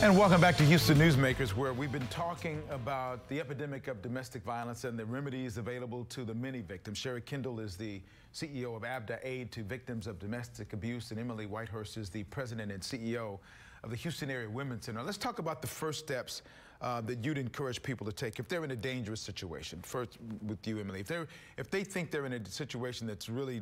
And welcome back to Houston Newsmakers, where we've been talking about the epidemic of domestic violence and the remedies available to the many victims. Sherry Kendall is the CEO of ABDA, Aid to Victims of Domestic Abuse, and Emily Whitehurst is the president and CEO of the Houston Area Women's Center. Let's talk about the first steps that you'd encourage people to take if they're in a dangerous situation. First, with you, Emily, if they think they're in a situation that's really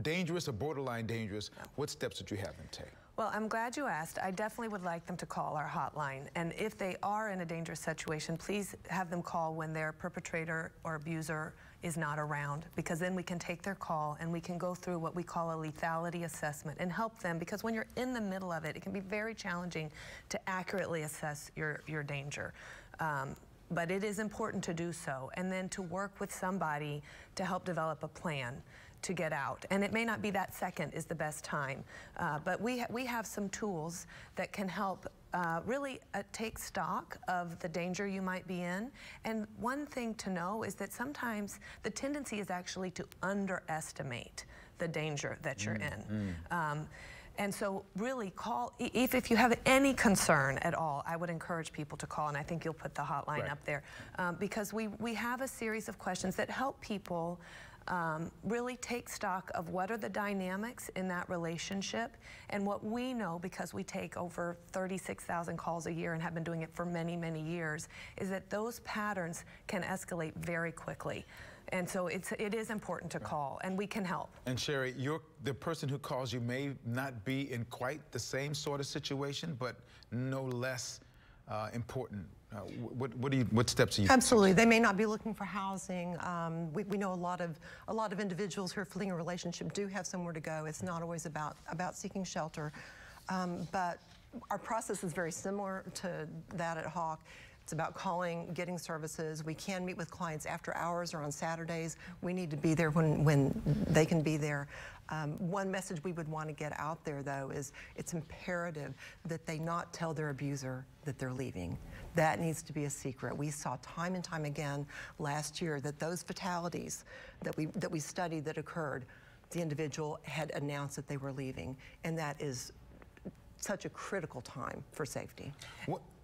dangerous or borderline dangerous, what steps would you have them take? Well, I'm glad you asked. I definitely would like them to call our hotline. And if they are in a dangerous situation, please have them call when their perpetrator or abuser is not around, because then we can take their call and we can go through what we call a lethality assessment and help them, because when you're in the middle of it, it can be very challenging to accurately assess your danger. But it is important to do so, and then to work with somebody to help develop a plan to get out. And it may not be that second is the best time, but we have some tools that can help really take stock of the danger you might be in. And one thing to know is that sometimes the tendency is actually to underestimate the danger that you're in. And so really call, if you have any concern at all, I would encourage people to call, and I think you'll put the hotline up there, because we have a series of questions that help people really take stock of what are the dynamics in that relationship. And what we know, because we take over 36,000 calls a year and have been doing it for many, many years, is that those patterns can escalate very quickly. And so it is important to call, and we can help. And Sherry, the person who calls you may not be in quite the same sort of situation, but no less important. What steps are you? Absolutely, they may not be looking for housing. We know a lot of individuals who are fleeing a relationship do have somewhere to go. It's not always about seeking shelter, but our process is very similar to that at Hawk. It's about calling, getting services. We can meet with clients after hours or on Saturdays. We need to be there when they can be there. One message we would want to get out there, though, is it's imperative that they not tell their abuser that they're leaving. That needs to be a secret. We saw time and time again last year that those fatalities that we studied that occurred, the individual had announced that they were leaving, and that is such a critical time for safety.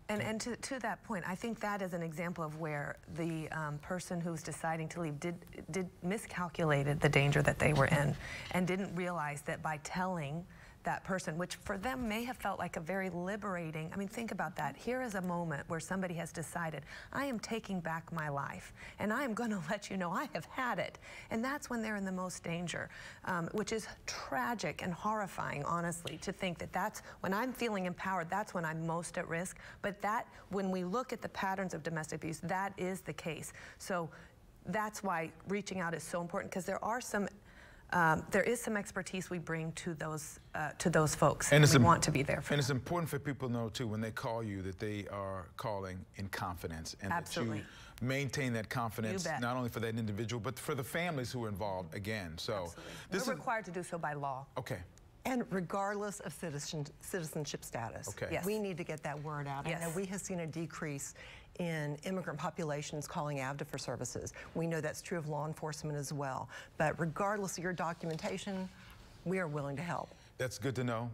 And to that point, I think that is an example of where the person who's deciding to leave did miscalculated the danger that they were in, and didn't realize that by telling that person, which for them may have felt like a very liberating, I mean, think about that. Here is a moment where somebody has decided, I am taking back my life, and I am going to let you know I have had it. And that's when they're in the most danger, which is tragic and horrifying, honestly, to think that that's when I'm feeling empowered, that's when I'm most at risk. But that, when we look at the patterns of domestic abuse, that is the case. So that's why reaching out is so important, because there is some expertise we bring to those folks, and we want to be there for them. And it's important for people to know, too, when they call you, that they are calling in confidence, and that you maintain that confidence, not only for that individual, but for the families who are involved, again. So we're required to do so by law. Okay. And regardless of citizenship status, we need to get that word out. I know we have seen a decrease in immigrant populations calling ABDA for services. We know that's true of law enforcement as well. But regardless of your documentation, we are willing to help. That's good to know.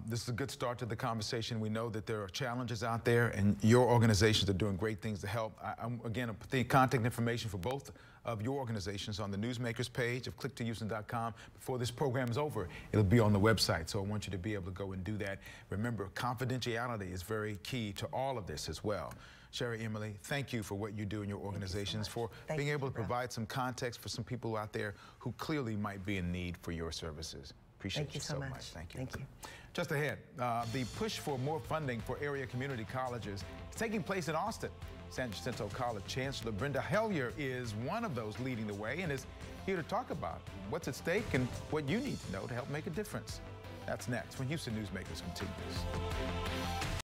This is a good start to the conversation. We know that there are challenges out there, and your organizations are doing great things to help. Again, I'll put the contact information for both of your organizations on the Newsmakers page of click2houston.com. Before this program is over, it'll be on the website, so I want you to be able to go and do that. Remember, confidentiality is very key to all of this as well. Sherry, Emily, thank you for what you do in your organizations, for being able to provide some context for some people out there who clearly might be in need for your services. Appreciate you so much. Thank you. Thank you. Just ahead, the push for more funding for area community colleges is taking place in Austin. San Jacinto College Chancellor Brenda Hellier is one of those leading the way, and is here to talk about what's at stake and what you need to know to help make a difference. That's next when Houston Newsmakers continues.